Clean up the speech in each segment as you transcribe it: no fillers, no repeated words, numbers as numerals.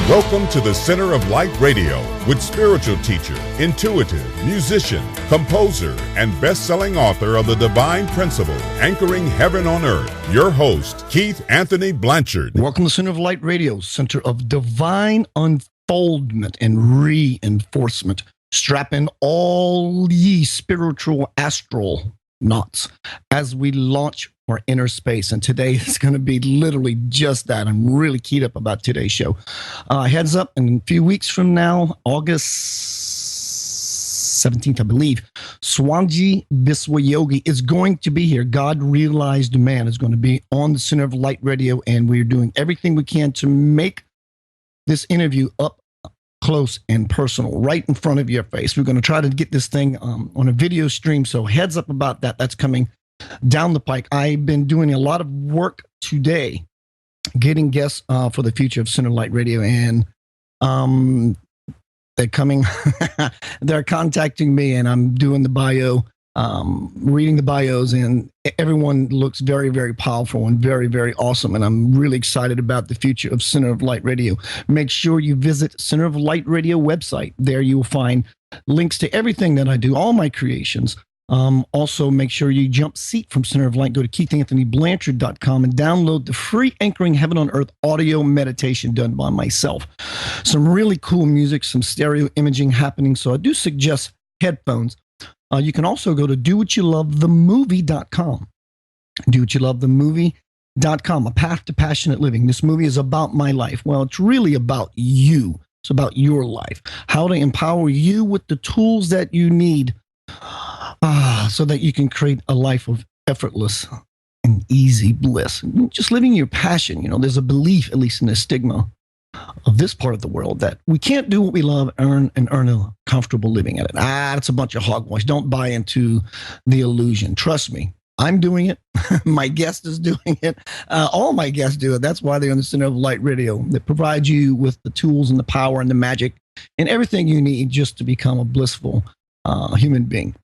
Welcome to the Center of Light Radio with spiritual teacher, intuitive, musician, composer, and best-selling author of The Divine Principle, Anchoring Heaven on Earth, your host, Keith Anthony Blanchard. Welcome to Center of Light Radio, Center of Divine Unfoldment and Reinforcement. Strap in all ye spiritual astral knots as we launch for inner space. And today is going to be literally just that. I'm really keyed up about today's show. Heads up, in a few weeks from now, August 17th, I believe, Swamiji Biswayogi is going to be here. God Realized Man is going to be on the Center of Light Radio, and we're doing everything we can to make this interview up close and personal, right in front of your face. We're going to try to get this thing on a video stream, so heads up about that. That's coming down the pike. I've been doing a lot of work today, getting guests for the future of Center Light Radio, and they're coming. They're contacting me, and I'm doing the bio, reading the bios, and everyone looks very, very powerful and very, very awesome. And I'm really excited about the future of Center of Light Radio. Make sure you visit Center of Light Radio website. There you will find links to everything that I do, all my creations. Also, make sure you jump seat from Center of Light. Go to keithanthonyblanchard.com and download the free Anchoring Heaven on Earth audio meditation done by myself. Some really cool music, some stereo imaging happening. So I do suggest headphones. You can also go to dowhatyoulovethemovie.com. Dowhatyoulovethemovie.com, A Path to Passionate Living. This movie is about my life. Well, it's really about you. It's about your life. How to empower you with the tools that you need so that you can create a life of effortless and easy bliss. Just living your passion. You know, there's a belief, at least in the stigma of this part of the world, that we can't do what we love and earn a comfortable living at it. That's a bunch of hogwash. Don't buy into the illusion. Trust me, I'm doing it. My guest is doing it. All my guests do it. That's why they're on the Center of Light Radio. That provides you with the tools and the power and the magic and everything you need just to become a blissful human being.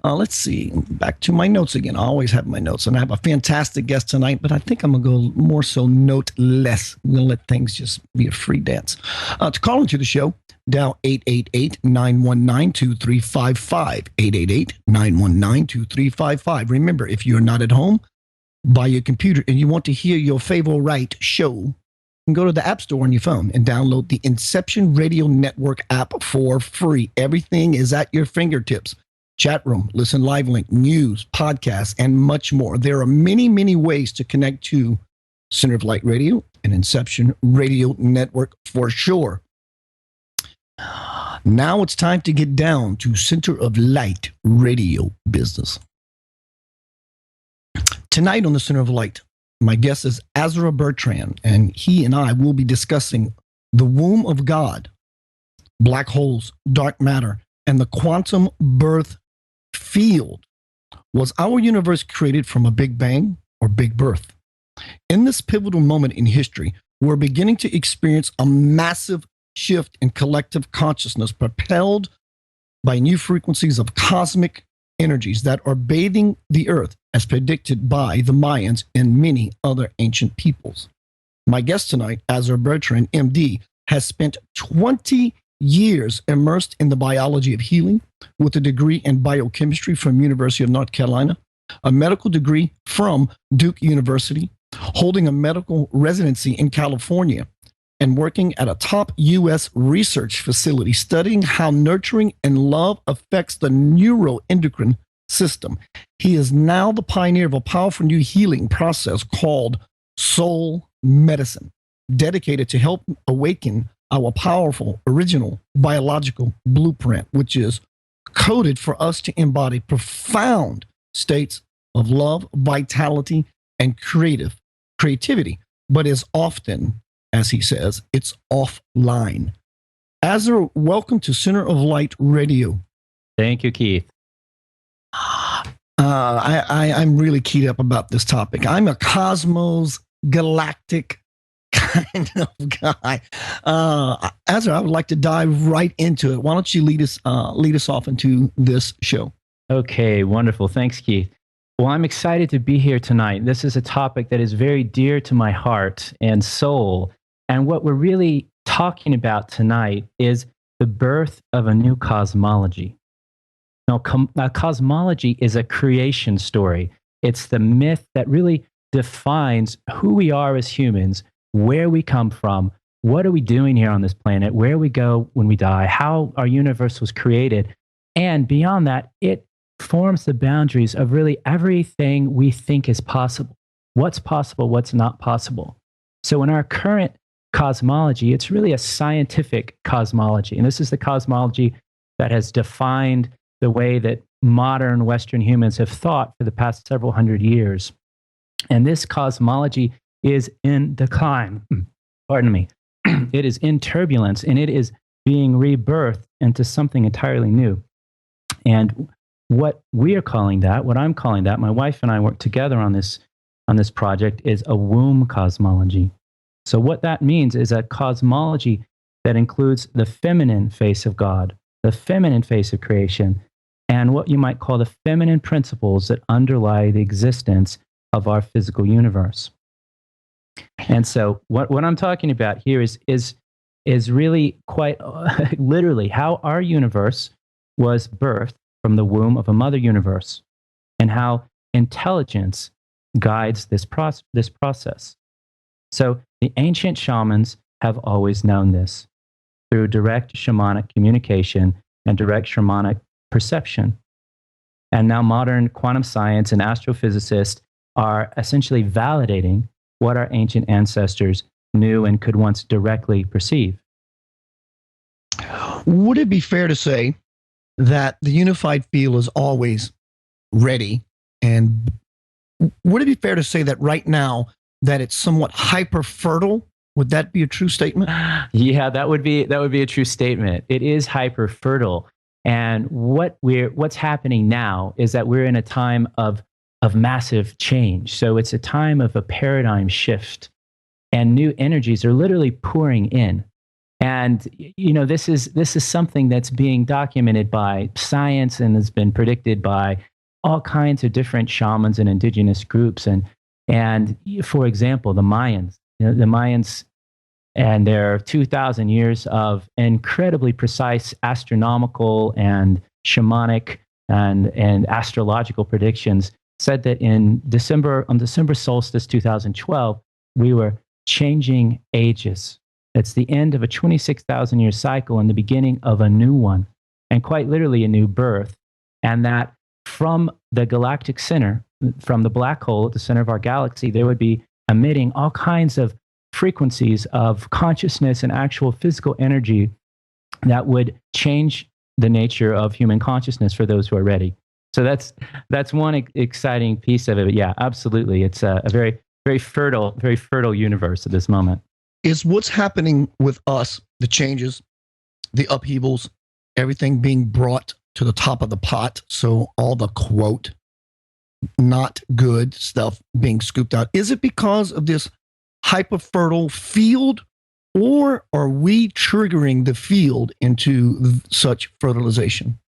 Let's see. Back to my notes again. I always have my notes, and I have a fantastic guest tonight, but I think I'm going to go more so note less. I'm going to let things just be a free dance. To call into the show, dial 888-919-2355. 888-919-2355. Remember, if you're not at home by your computer and you want to hear your favorite show, you can go to the App Store on your phone and download the Inception Radio Network app for free. Everything is at your fingertips. Chat room, listen live link, news, podcasts, and much more. There are many, many ways to connect to Center of Light Radio and Inception Radio Network for sure. Now it's time to get down to Center of Light Radio business. Tonight on the Center of Light, my guest is Azra Bertrand, and he and I will be discussing the womb of God, black holes, dark matter, and the quantum birth field. Was our universe created from a big bang or big birth? In this pivotal moment in history, we're beginning to experience a massive shift in collective consciousness propelled by new frequencies of cosmic energies that are bathing the earth as predicted by the Mayans and many other ancient peoples. My guest tonight, Azra Bertrand, MD, has spent 20 years immersed in the biology of healing with a degree in biochemistry from University of North Carolina, a medical degree from Duke University, holding a medical residency in California, and working at a top U.S. research facility studying how nurturing and love affects the neuro-endocrine system. He is now the pioneer of a powerful new healing process called soul medicine, dedicated to help awaken our powerful original biological blueprint, which is coded for us to embody profound states of love, vitality, and creativity, but is often, as he says, it's offline. Azra, welcome to Center of Light Radio. Thank you, Keith. I'm really keyed up about this topic. I'm a cosmos galactic kind of guy. Azra, I would like to dive right into it. Why don't you lead us off into this show? Okay, wonderful. Thanks, Keith. Well, I'm excited to be here tonight. This is a topic that is very dear to my heart and soul. And what we're really talking about tonight is the birth of a new cosmology. Now, cosmology is a creation story. It's the myth that really defines who we are as humans, where we come from, what are we doing here on this planet, where we go when we die, how our universe was created. And beyond that, it forms the boundaries of really everything we think is possible. What's possible, what's not possible. So in our current cosmology, it's really a scientific cosmology. And this is the cosmology that has defined the way that modern Western humans have thought for the past several hundred years. And this cosmology is in decline. Pardon me. It is in turbulence, and it is being rebirthed into something entirely new. And what we are calling that, what I'm calling that, my wife and I work together on this project, is a womb cosmology. So what that means is a cosmology that includes the feminine face of God, the feminine face of creation, and what you might call the feminine principles that underlie the existence of our physical universe. And so what I'm talking about here is really quite literally how our universe was birthed from the womb of a mother universe, and how intelligence guides this process. So the ancient shamans have always known this through direct shamanic communication and direct shamanic perception. And now modern quantum science and astrophysicists are essentially validating what our ancient ancestors knew and could once directly perceive. Would it be fair to say that the unified field is always ready? And would it be fair to say that right now that it's somewhat hyper fertile? Would that be a true statement? Yeah, that would be a true statement. It is hyper fertile. And what's happening now is that we're in a time of massive change. So it's a time of a paradigm shift, and new energies are literally pouring in. And this is something that's being documented by science and has been predicted by all kinds of different shamans and indigenous groups. And for example, the Mayans, the Mayans and their 2,000 years of incredibly precise astronomical and shamanic and astrological predictions said that on December solstice 2012, we were changing ages. It's the end of a 26,000 year cycle and the beginning of a new one, and quite literally a new birth. And that from the galactic center, from the black hole at the center of our galaxy, there would be emitting all kinds of frequencies of consciousness and actual physical energy that would change the nature of human consciousness for those who are ready. So that's one exciting piece of it. But yeah, absolutely. It's a very, very fertile universe at this moment. Is what's happening with us, the changes, the upheavals, everything being brought to the top of the pot. So all the quote, not good stuff being scooped out. Is it because of this hyper fertile field, or are we triggering the field into such fertilization?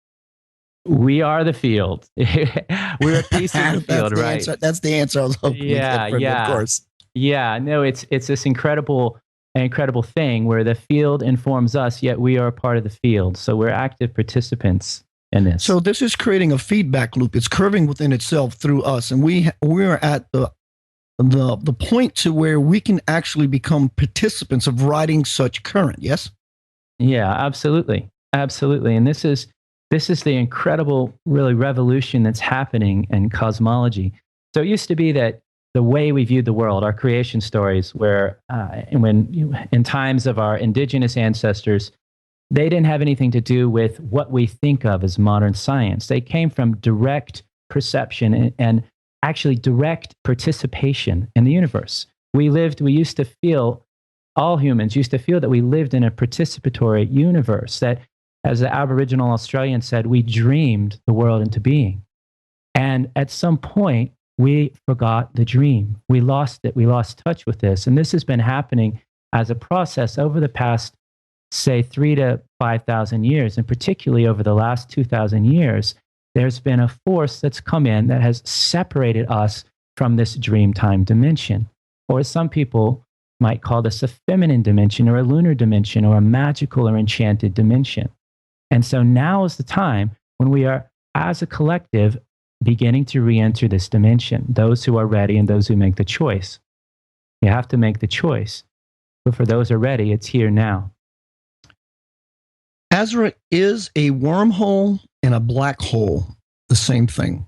We are the field. We're a piece of the field, right? That's the answer I was hoping to get from you, of course. Yeah, no, it's this incredible thing where the field informs us, yet we are a part of the field. So we're active participants in this. So this is creating a feedback loop. It's curving within itself through us, and we're at the point to where we can actually become participants of riding such current. Yes. Yeah, absolutely. And this is the incredible, really, revolution that's happening in cosmology. So it used to be that the way we viewed the world, our creation stories, where in times of our indigenous ancestors, they didn't have anything to do with what we think of as modern science. They came from direct perception and actually direct participation in the universe. All humans used to feel that we lived in a participatory universe, that, as the Aboriginal Australian said, we dreamed the world into being. And at some point, we forgot the dream. We lost it. We lost touch with this. And this has been happening as a process over the past, say, 3,000 to 5,000 years, and particularly over the last 2,000 years. There's been a force that's come in that has separated us from this dream time dimension. Or as some people might call this a feminine dimension or a lunar dimension or a magical or enchanted dimension. And so now is the time when we are, as a collective, beginning to re-enter this dimension, those who are ready and those who make the choice. You have to make the choice. But for those who are ready, it's here now. Azra, is a wormhole and a black hole the same thing?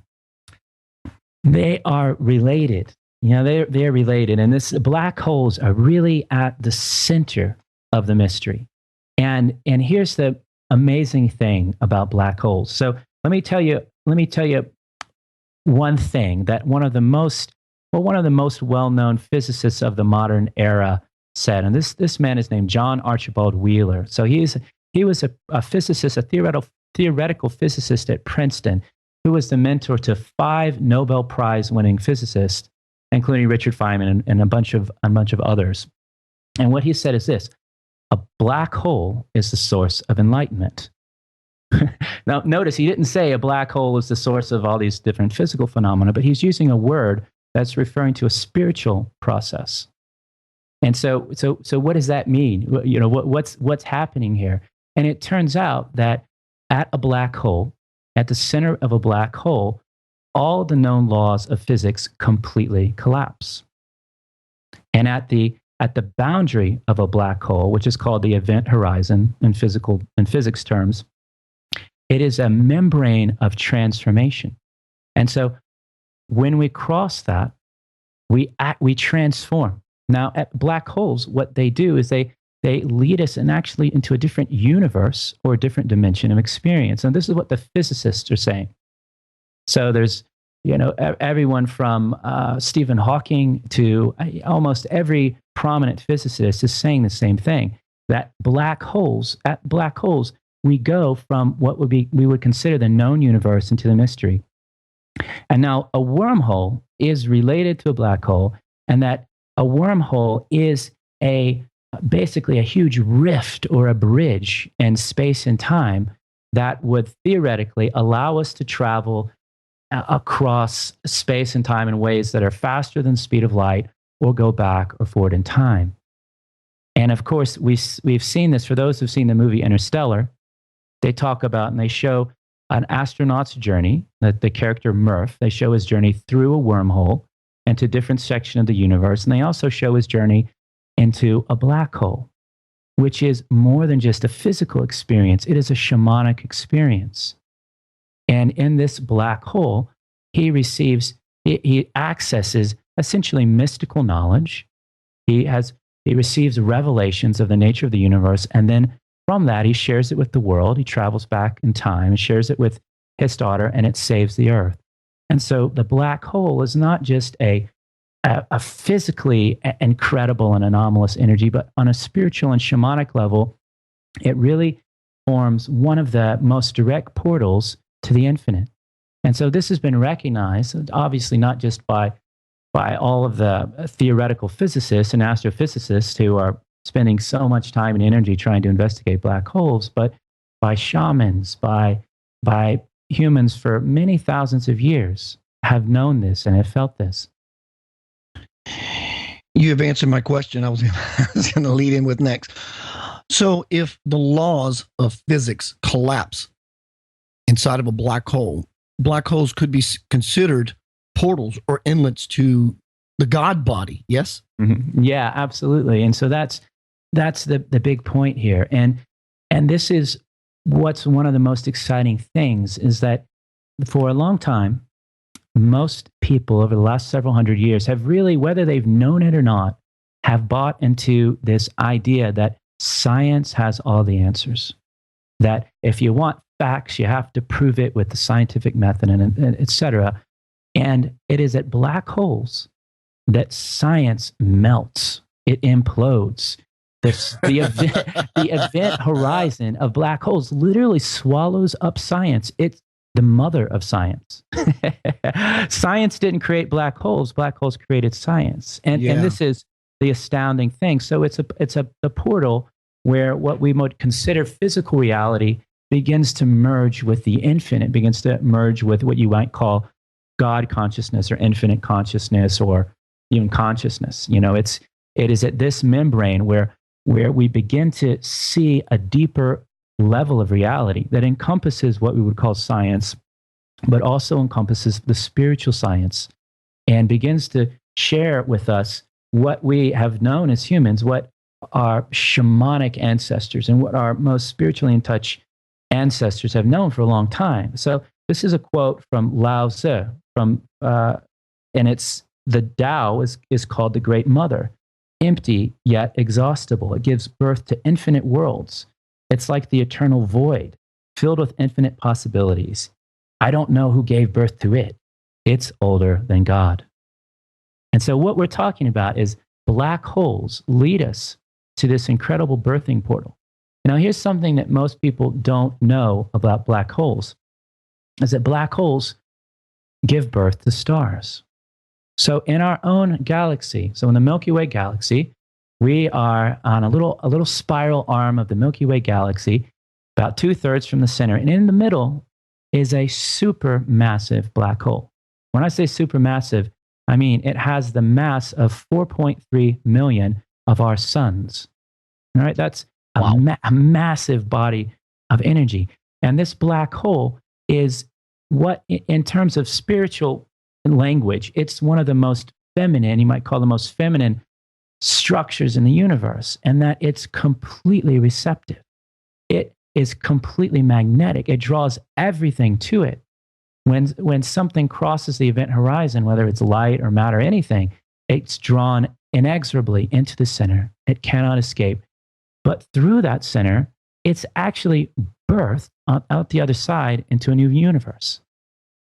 They are related. They're related. And black holes are really at the center of the mystery. And here's the amazing thing about black holes. So let me tell you one thing that one of the most well-known physicists of the modern era said. And this man is named John Archibald Wheeler. So he was a physicist, a theoretical physicist at Princeton, who was the mentor to 5 Nobel Prize-winning physicists, including Richard Feynman and a bunch of others. And what he said is this: a black hole is the source of enlightenment. Now, notice he didn't say a black hole is the source of all these different physical phenomena, but he's using a word that's referring to a spiritual process. And so what does that mean? What's happening here? And it turns out that at a black hole, at the center of a black hole, all the known laws of physics completely collapse. And at the boundary of a black hole, which is called the event horizon in physics terms, it is a membrane of transformation. And so when we cross that, we transform. Now, at black holes, what they do is they lead us actually into a different universe or a different dimension of experience. And this is what the physicists are saying. So there's, everyone from Stephen Hawking to almost every prominent physicist is saying the same thing, that at black holes, we go from what we would consider the known universe into the mystery. And now a wormhole is related to a black hole, and that a wormhole is basically a huge rift or a bridge in space and time that would theoretically allow us to travel across space and time in ways that are faster than the speed of light, or go back or forward in time. And of course, we've seen this. For those who've seen the movie Interstellar, they talk about and they show an astronaut's journey, that the character Murph, they show his journey through a wormhole into a different section of the universe. And they also show his journey into a black hole, which is more than just a physical experience. It is a shamanic experience. And in this black hole, he accesses essentially mystical knowledge. He receives revelations of the nature of the universe. And then from that, he shares it with the world. He travels back in time and shares it with his daughter, and it saves the earth. And so the black hole is not just a physically incredible and anomalous energy, but on a spiritual and shamanic level, it really forms one of the most direct portals to the infinite. And so this has been recognized, obviously not just by all of the theoretical physicists and astrophysicists who are spending so much time and energy trying to investigate black holes, but by shamans, by humans for many thousands of years have known this and have felt this. You have answered my question. I was going to lead in with next. So if the laws of physics collapse inside of a black hole, black holes could be considered portals or inlets to the God body, yes? Mm-hmm. Yeah, absolutely. And so that's the big point here. And this is what's one of the most exciting things, is that for a long time, most people over the last several hundred years have really, whether they've known it or not, have bought into this idea that science has all the answers. That if you want facts, you have to prove it with the scientific method, and et cetera. And it is at black holes that science melts. It implodes. The event horizon of black holes literally swallows up science. It's the mother of science. Science didn't create black holes. Black holes created science. And this is the astounding thing. So it's a portal where what we would consider physical reality begins to merge with the infinite, begins to merge with what you might call God consciousness or infinite consciousness or even consciousness. It is at this membrane where we begin to see a deeper level of reality that encompasses what we would call science, but also encompasses the spiritual science and begins to share with us what we have known as humans, what our shamanic ancestors and what our most spiritually in touch ancestors have known for a long time. So this is a quote from Lao Tzu, and it's the Tao is called the Great Mother, empty yet exhaustible. It gives birth to infinite worlds. It's like the eternal void, filled with infinite possibilities. I don't know who gave birth to it. It's older than God. And so what we're talking about is black holes lead us to this incredible birthing portal. Now, here's something that most people don't know about black holes, is that black holes give birth to stars. So in our own galaxy, so in the Milky Way galaxy, we are on a little spiral arm of the Milky Way galaxy, about 2/3 from the center. And in the middle is a supermassive black hole. When I say supermassive, I mean it has the mass of 4.3 million of our suns. All right, that's a massive body of energy. And this black hole is what, in terms of spiritual language, it's one of the most feminine, you might call the most feminine structures in the universe, and that it's completely receptive. It is completely magnetic. It draws everything to it. When something crosses the event horizon, whether it's light or matter or anything, it's drawn inexorably into the center. It cannot escape. But through that center, it's actually birthed out the other side into a new universe.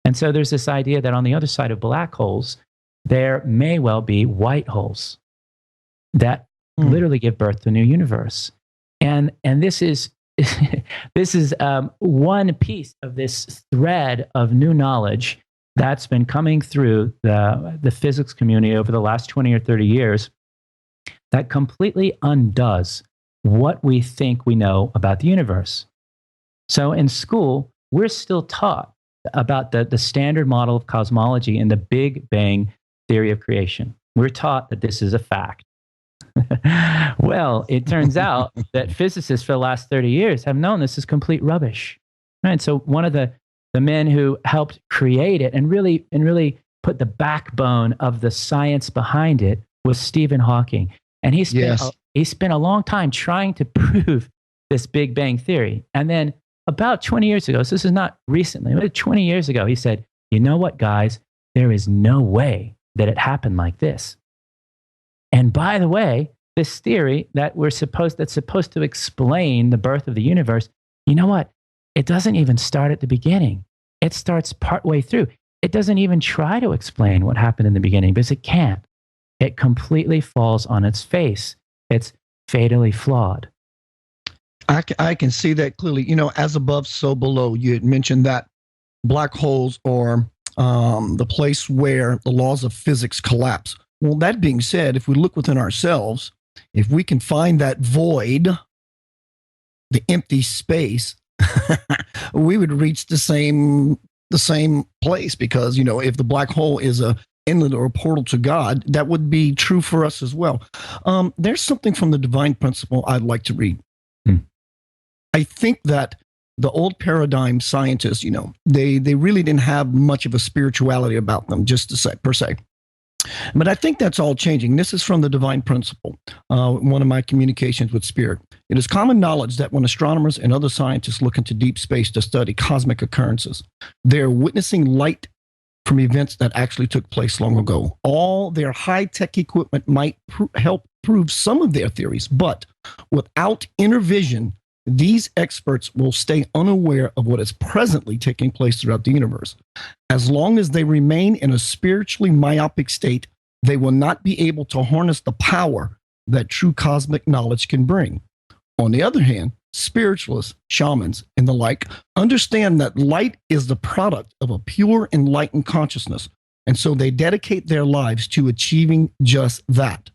And so there's this idea that on the other side of black holes, there may well be white holes that literally give birth to a new universe. And this is this is one piece of this thread of new knowledge that's been coming through the physics community over the last 20 or 30 years that completely undoes what we think we know about the universe. So in school, we're still taught about the standard model of cosmology and the Big Bang theory of creation. We're taught that this is a fact. Well, it turns out that physicists for the last 30 years have known this is complete rubbish. Right? So one of the men who helped create it and really put the backbone of the science behind it was Stephen Hawking. And he spent a long time trying to prove this Big Bang theory. And then about 20 years ago, so this is not recently, but 20 years ago, he said, you know what, guys, there is no way that it happened like this. And by the way, this theory that's supposed to explain the birth of the universe, you know what? It doesn't even start at the beginning. It starts partway through. It doesn't even try to explain what happened in the beginning because it can't. It completely falls on its face. It's fatally flawed. I can see that clearly. You know, as above, so below. You had mentioned that black holes are the place where the laws of physics collapse. Well, that being said, if we look within ourselves, if we can find that void, the empty space, we would reach the same place because, you know, if the black hole is a inlet or a portal to God, that would be true for us as well. There's something from the divine principle I'd like to read. I think that the old paradigm scientists, you know, they really didn't have much of a spirituality about them, just to say, per se. But I think that's all changing. This is from the divine principle, one of my communications with spirit. It is common knowledge that when astronomers and other scientists look into deep space to study cosmic occurrences, they're witnessing light from events that actually took place long ago. All their high-tech equipment might help prove some of their theories, but without inner vision, these experts will stay unaware of what is presently taking place throughout the universe. As long as they remain in a spiritually myopic state, they will not be able to harness the power that true cosmic knowledge can bring. On the other hand, spiritualists, shamans, and the like understand that light is the product of a pure, enlightened consciousness, and so they dedicate their lives to achieving just that.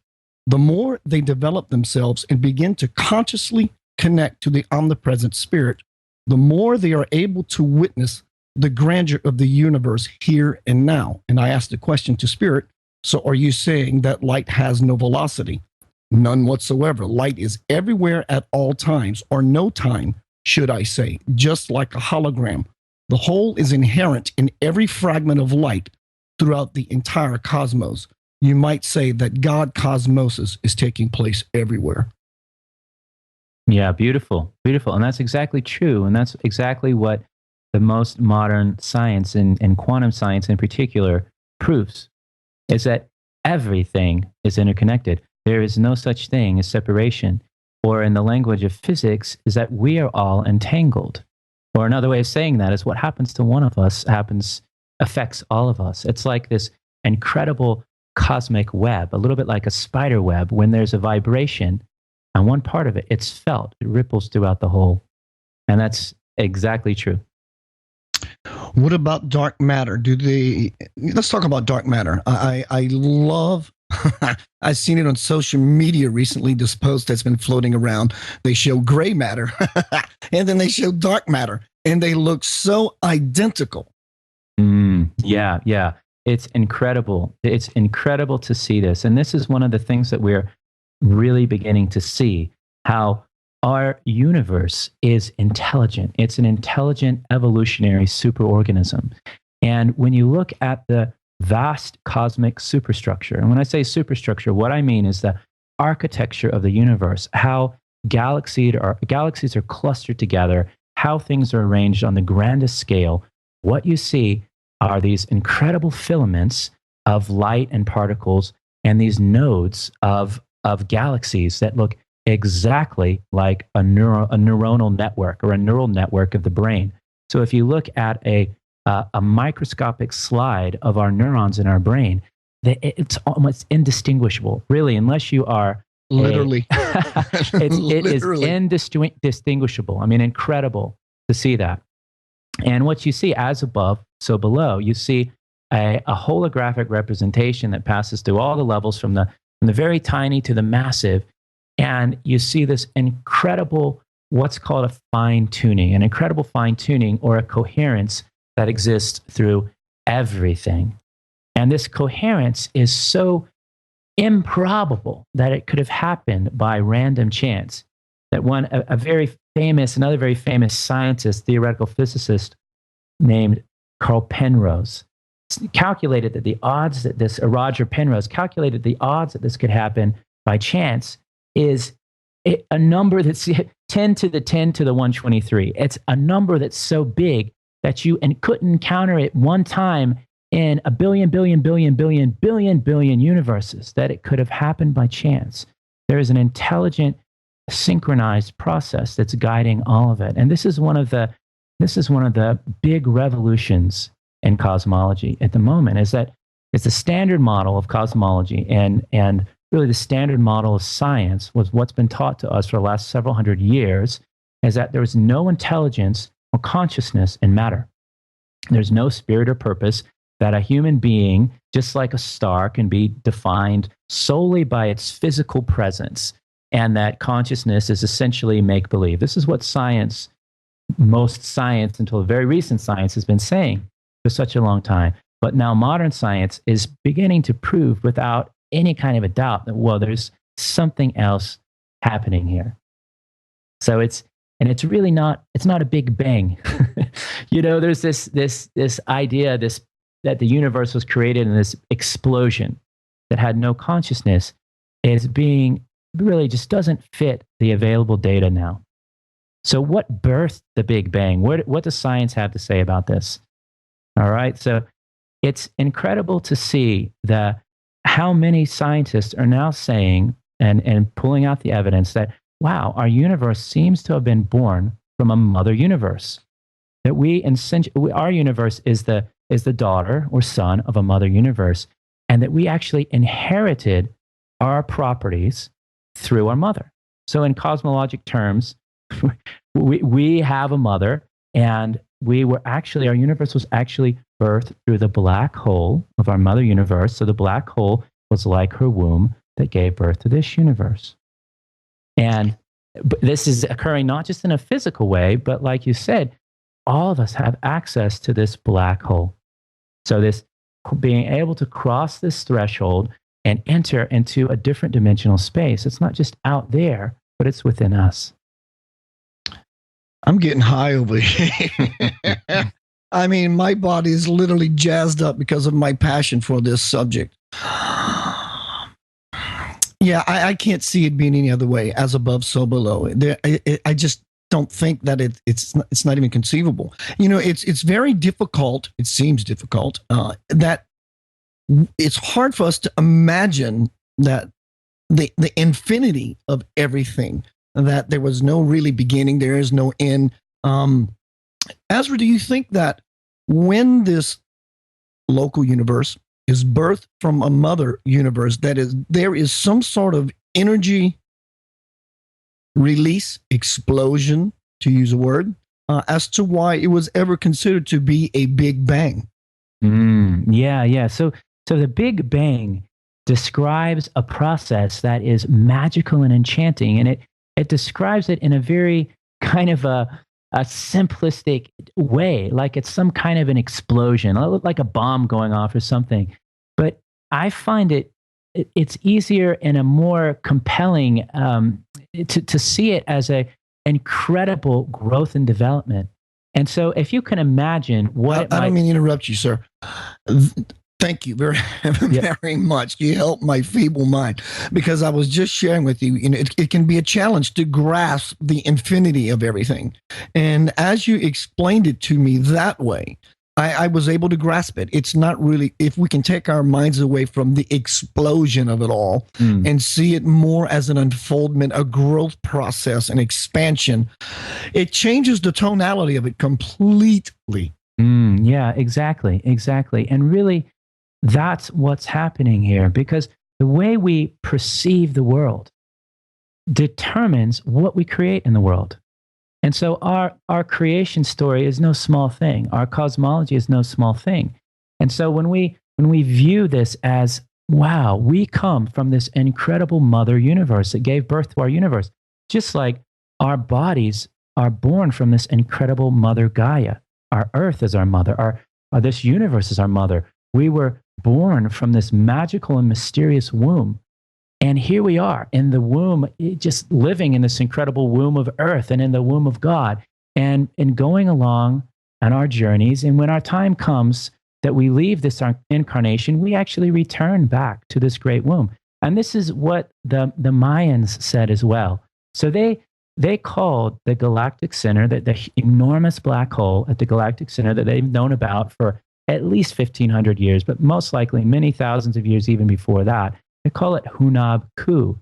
The more they develop themselves and begin to consciously connect to the omnipresent spirit, the more they are able to witness the grandeur of the universe here and now. And I asked the question to spirit, so are you saying that light has no velocity? None whatsoever. Light is everywhere at all times, or no time, should I say, just like a hologram. The whole is inherent in every fragment of light throughout the entire cosmos. You might say that God cosmosis is taking place everywhere. Yeah, beautiful, beautiful. And that's exactly true. And that's exactly what the most modern science and quantum science in particular proves, is that everything is interconnected. There is no such thing as separation. Or in the language of physics, is that we are all entangled. Or another way of saying that is what happens to one of us affects all of us. It's like this incredible cosmic web, a little bit like a spider web. When there's a vibration on one part of it, it's felt, it ripples throughout the whole. And that's exactly true. What about dark matter? Let's talk about dark matter. I love, I've seen it on social media recently, this post that's been floating around. They show gray matter and then they show dark matter, and they look so identical. Yeah, yeah. It's incredible. It's incredible to see this. And this is one of the things that we're really beginning to see, how our universe is intelligent. It's an intelligent evolutionary superorganism. And when you look at the vast cosmic superstructure, and when I say superstructure, what I mean is the architecture of the universe, how galaxies are clustered together, how things are arranged on the grandest scale. What you see are these incredible filaments of light and particles and these nodes of galaxies that look exactly like a neuronal network or a neural network of the brain. So if you look at a microscopic slide of our neurons in our brain, it's almost indistinguishable, really, unless you are literally. It is indistinguishable. I mean, incredible to see that. And what you see, as above, so below, you see a holographic representation that passes through all the levels from the very tiny to the massive. And you see this incredible, what's called a fine-tuning, an incredible fine-tuning or a coherence that exists through everything. And this coherence is so improbable that it could have happened by random chance. That another very famous scientist, theoretical physicist named Carl Penrose, calculated that the odds that this, Roger Penrose calculated the odds that this could happen by chance is a number that's 10 to the 10 to the 123. It's a number that's so big that you couldn't encounter it one time in a billion universes, that it could have happened by chance. There is an intelligent, synchronized process that's guiding all of it. And this is one of the big revolutions in cosmology at the moment, is that it's the standard model of cosmology and really the standard model of science was what's been taught to us for the last several hundred years, is that there is no intelligence or consciousness in matter. There's no spirit or purpose, that a human being, just like a star, can be defined solely by its physical presence, and that consciousness is essentially make-believe. This is what most science, until very recent science, has been saying for such a long time. But now modern science is beginning to prove without any kind of a doubt that, well, there's something else happening here. So it's really not a big bang. There's this idea that the universe was created in this explosion that had no consciousness is being really just doesn't fit the available data now. So what birthed the Big Bang? What does science have to say about this? All right. So it's incredible to see how many scientists are now saying and pulling out the evidence that, wow, our universe seems to have been born from a mother universe. That our universe is the daughter or son of a mother universe, and that we actually inherited our properties through our mother. So in cosmologic terms, we have a mother, and our universe was actually birthed through the black hole of our mother universe. So the black hole was like her womb that gave birth to this universe. And this is occurring not just in a physical way, but like you said, all of us have access to this black hole. So this being able to cross this threshold and enter into a different dimensional space. It's not just out there, but it's within us. I'm getting high over here. I mean, my body is literally jazzed up because of my passion for this subject. Yeah, I can't see it being any other way. As above, so below. I just don't think that it's not even conceivable. You know, it's very difficult. It seems difficult that it's hard for us to imagine that the infinity of everything, that there was no really beginning, there is no end. Azra, do you think that when this local universe is birthed from a mother universe, there is some sort of energy release, explosion, to use a word, as to why it was ever considered to be a Big Bang? Yeah. So the Big Bang describes a process that is magical and enchanting, and it describes it in a very kind of a simplistic way, like it's some kind of an explosion, like a bomb going off or something. But I find it's easier and a more compelling to see it as an incredible growth and development. And so if you can imagine what... I don't mean to interrupt you, sir. Thank you very, very much. You helped my feeble mind, because I was just sharing with you, it can be a challenge to grasp the infinity of everything. And as you explained it to me that way, I was able to grasp it. It's not really, if we can take our minds away from the explosion of it all and see it more as an unfoldment, a growth process, an expansion, it changes the tonality of it completely. Yeah, exactly. And really, that's what's happening here, because the way we perceive the world determines what we create in the world. And so our creation story is no small thing. Our cosmology is no small thing. And so when we view this as, wow, we come from this incredible mother universe that gave birth to our universe, just like our bodies are born from this incredible mother Gaia. Our earth is our mother. This universe is our mother. We were born from this magical and mysterious womb. And here we are in the womb, just living in this incredible womb of earth and in the womb of God, and going along on our journeys. And when our time comes that we leave this incarnation, we actually return back to this great womb. And this is what the Mayans said as well. So they called the galactic center, the enormous black hole at the galactic center that they've known about for at least 1,500 years, but most likely many thousands of years even before that. They call it Hunab Ku,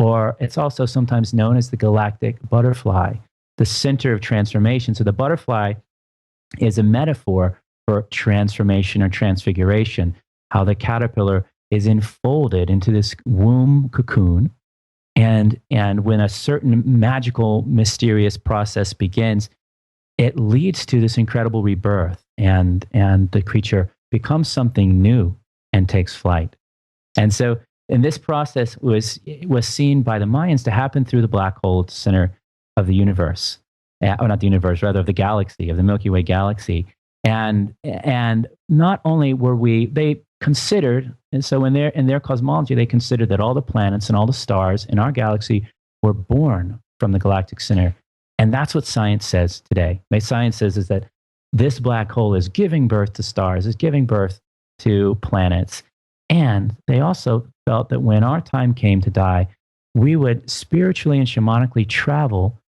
or it's also sometimes known as the galactic butterfly, the center of transformation. So the butterfly is a metaphor for transformation or transfiguration, how the caterpillar is enfolded into this womb cocoon. And when a certain magical, mysterious process begins, it leads to this incredible rebirth, and the creature becomes something new and takes flight. And so, and this process was seen by the Mayans to happen through the black hole at the center of the universe, or not the universe, rather of the galaxy, of the Milky Way galaxy. And not only they considered, and so in their cosmology, they considered that all the planets and all the stars in our galaxy were born from the galactic center. And that's what science says today. Science says is that this black hole is giving birth to stars, is giving birth to planets. And they also felt that when our time came to die, we would spiritually and shamanically travel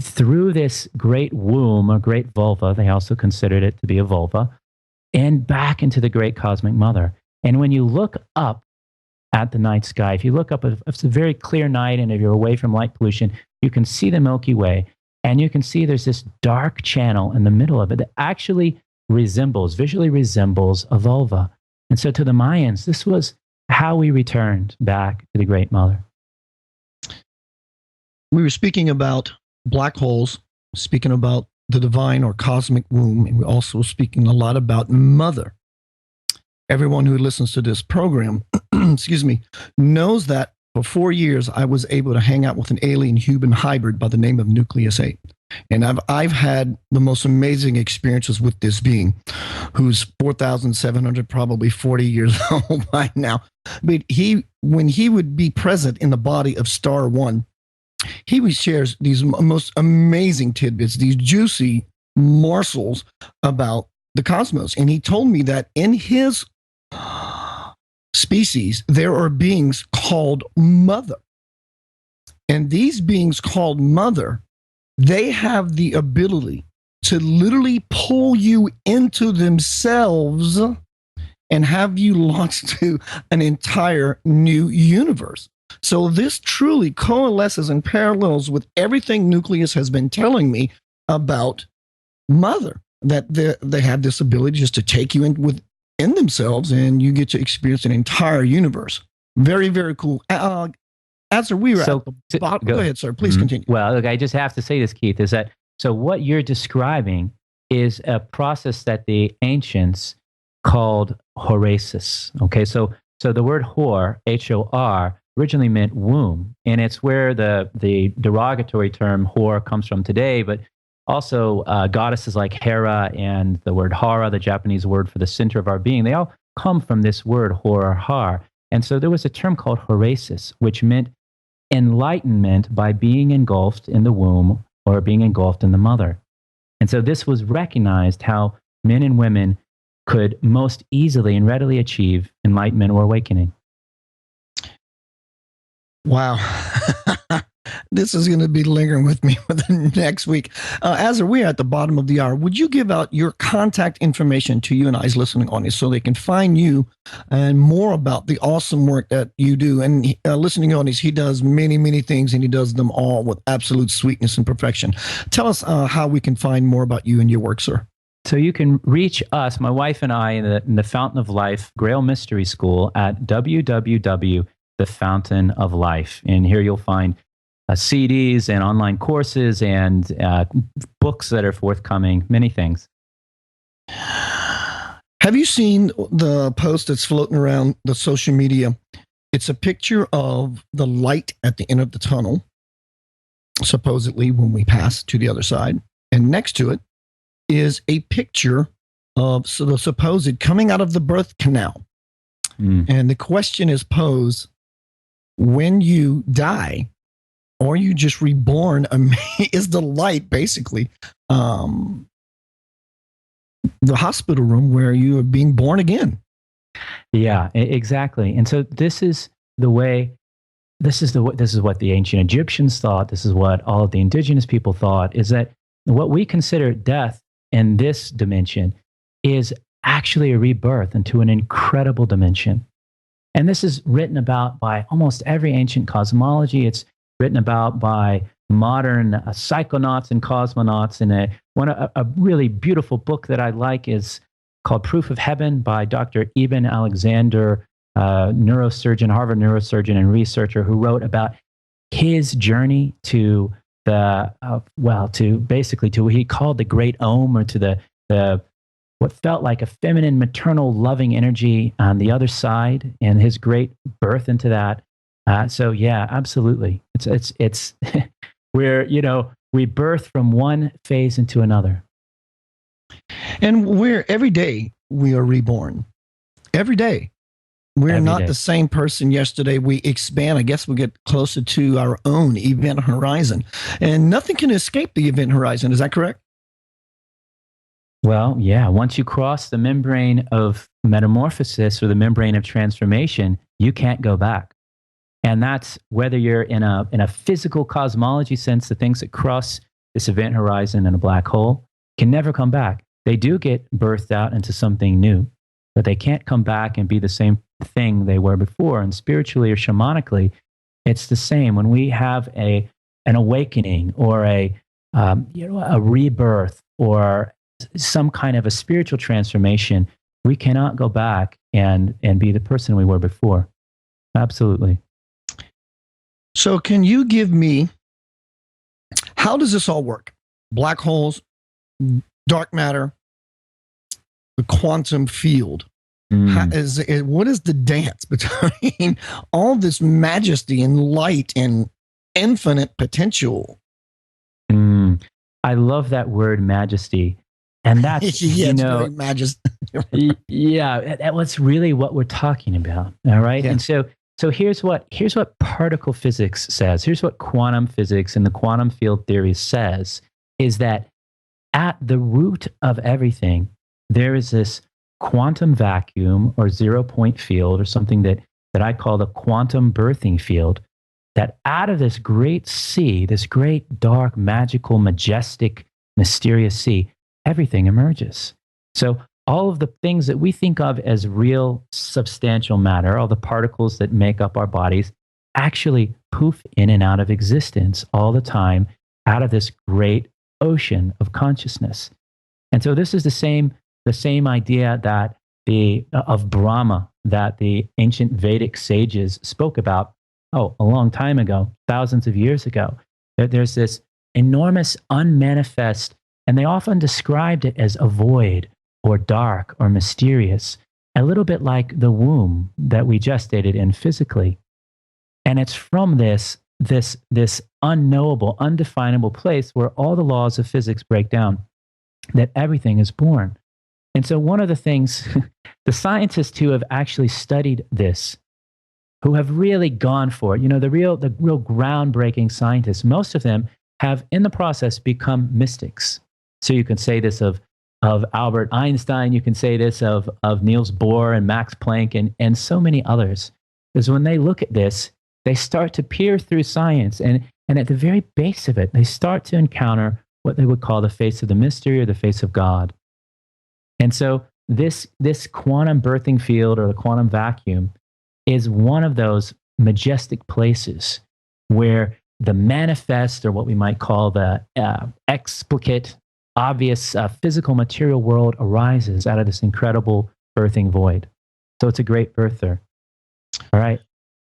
through this great womb, a great vulva. They also considered it to be a vulva, and back into the great cosmic mother. And when you look up at the night sky, if you look up, if it's a very clear night and if you're away from light pollution, you can see the Milky Way, and you can see there's this dark channel in the middle of it that actually visually resembles a vulva. And so to the Mayans, this was how we returned back to the Great Mother. We were speaking about black holes, speaking about the divine or cosmic womb, and we're also speaking a lot about mother. Everyone who listens to this program, excuse me, knows that for 4 years I was able to hang out with an alien human hybrid by the name of Nucleus 8. And I've had the most amazing experiences with this being, who's 4,700, probably 40 years old by now. But when he would be present in the body of Star One, he would share these most amazing tidbits, these juicy morsels about the cosmos. And he told me that in his species, there are beings called Mother. And these beings called Mother, they have the ability to literally pull you into themselves and have you launched to an entire new universe. So this truly coalesces and parallels with everything Nucleus has been telling me about Mother, that they have this ability just to take you in themselves, and you get to experience an entire universe. Very, very cool. Azra, we were at the bottom. Go ahead, sir. Please continue. Well, look, I just have to say this, Keith, is that so what you're describing is a process that the ancients called horesis. Okay, so the word hor, H-O-R, originally meant womb, and it's where the derogatory term whore comes from today, but also goddesses like Hera and the word Hara, the Japanese word for the center of our being, they all come from this word hor or har. And so there was a term called horesis, which meant enlightenment by being engulfed in the womb or being engulfed in the mother. And so this was recognized how men and women could most easily and readily achieve enlightenment or awakening. Wow. This is going to be lingering with me for the next week. Azra, we're at the bottom of the hour. Would you give out your contact information to you and I's listening audience so they can find you and more about the awesome work that you do? And listening audience, he does many, many things, and he does them all with absolute sweetness and perfection. Tell us how we can find more about you and your work, sir. So you can reach us, my wife and I, in the Fountain of Life Grail Mystery School at www.thefountainoflife. And here you'll find CDs and online courses and books that are forthcoming, many things. Have you seen the post that's floating around the social media? It's a picture of the light at the end of the tunnel, supposedly when we pass to the other side. And next to it is a picture of the supposed coming out of the birth canal. And the question is posed, when you die, or you just reborn, is the light basically the hospital room where you are being born again? Yeah, exactly. And so this is what the ancient Egyptians thought. This is what all of the indigenous people thought, is that what we consider death in this dimension is actually a rebirth into an incredible dimension. And this is written about by almost every ancient cosmology. It's written about by modern psychonauts and cosmonauts. And a really beautiful book that I like is called Proof of Heaven by Dr. Eben Alexander, neurosurgeon, Harvard neurosurgeon and researcher, who wrote about his journey to basically what he called the great Om, or to the what felt like a feminine, maternal, loving energy on the other side, and his great birth into that. So yeah, absolutely. It's where, we birth from one phase into another. And every day we are reborn. Every day. We're not the same person yesterday. We expand. I guess we get closer to our own event horizon. And nothing can escape the event horizon. Is that correct? Well, yeah. Once you cross the membrane of metamorphosis or the membrane of transformation, you can't go back. And that's whether you're in a physical cosmology sense, the things that cross this event horizon in a black hole can never come back. They do get birthed out into something new, but they can't come back and be the same thing they were before. And spiritually or shamanically, it's the same. When we have an awakening or a rebirth or some kind of a spiritual transformation, we cannot go back and be the person we were before. Absolutely. So can you give me, how does this all work? Black holes, dark matter, the quantum field. What is the dance between all this majesty and light and infinite potential? I love that word majesty. And that's, yeah, it's very majestic. that's really what we're talking about. All right. Yeah. And so here's what particle physics says. Here's what quantum physics and the quantum field theory says is that at the root of everything, there is this quantum vacuum or 0-point field or something that I call the quantum birthing field, that out of this great sea, this great, dark, magical, majestic, mysterious sea, everything emerges. So all of the things that we think of as real substantial matter, all the particles that make up our bodies, actually poof in and out of existence all the time out of this great ocean of consciousness. And so this is the same idea that of Brahma that the ancient Vedic sages spoke about, a long time ago, thousands of years ago. There's this enormous unmanifest, and they often described it as a void or dark or mysterious, a little bit like the womb that we gestated in physically. And it's from this unknowable, undefinable place where all the laws of physics break down that everything is born. And so one of the things, the scientists who have actually studied this, who have really gone for it, the real groundbreaking scientists, most of them have in the process become mystics. So you can say this of Albert Einstein, you can say this of Niels Bohr and Max Planck and so many others. Because when they look at this, they start to peer through science, and at the very base of it, they start to encounter what they would call the face of the mystery or the face of God. And so this quantum birthing field or the quantum vacuum is one of those majestic places where the manifest, or what we might call the explicate, obvious physical material world arises out of this incredible birthing void. So it's a great birther. All right.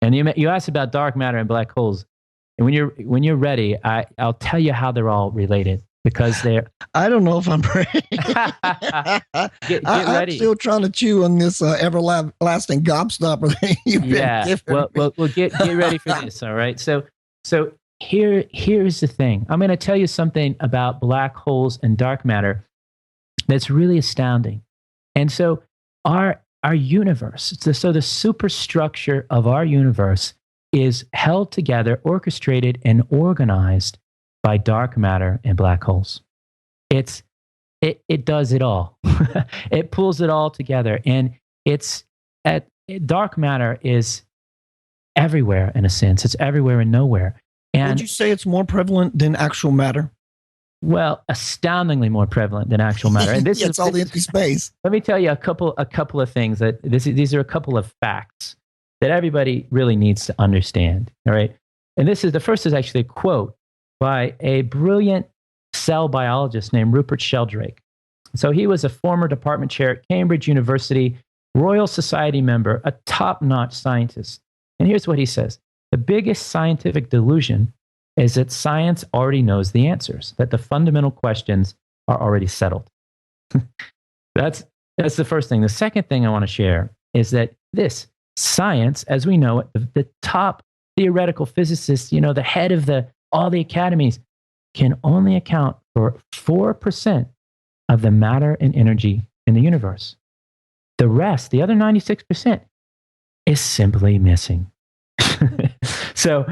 And you asked about dark matter and black holes. And when you're ready, I'll tell you how they're all related. Because they're... I don't know if I'm ready. Get ready. I'm still trying to chew on this everlasting gobstopper that you've been giving me. Well, get ready for this, all right? So here's the thing. I'm going to tell you something about black holes and dark matter that's really astounding. And so our universe, so the superstructure of our universe is held together, orchestrated, and organized by dark matter and black holes. It does it all. It pulls it all together, and dark matter is everywhere in a sense. It's everywhere and nowhere. And would you say it's more prevalent than actual matter? Well, astoundingly more prevalent than actual matter. And this it's all the empty space. Let me tell you a couple of things these are a couple of facts that everybody really needs to understand. All right, and the first is actually a quote by a brilliant cell biologist named Rupert Sheldrake. So he was a former department chair at Cambridge University, Royal Society member, a top-notch scientist. And here's what he says. The biggest scientific delusion is that science already knows the answers, that the fundamental questions are already settled. That's the first thing. The second thing I want to share is that this science, as we know it, the top theoretical physicists, the head of all the academies, can only account for 4% of the matter and energy in the universe. The rest, the other 96%, is simply missing. So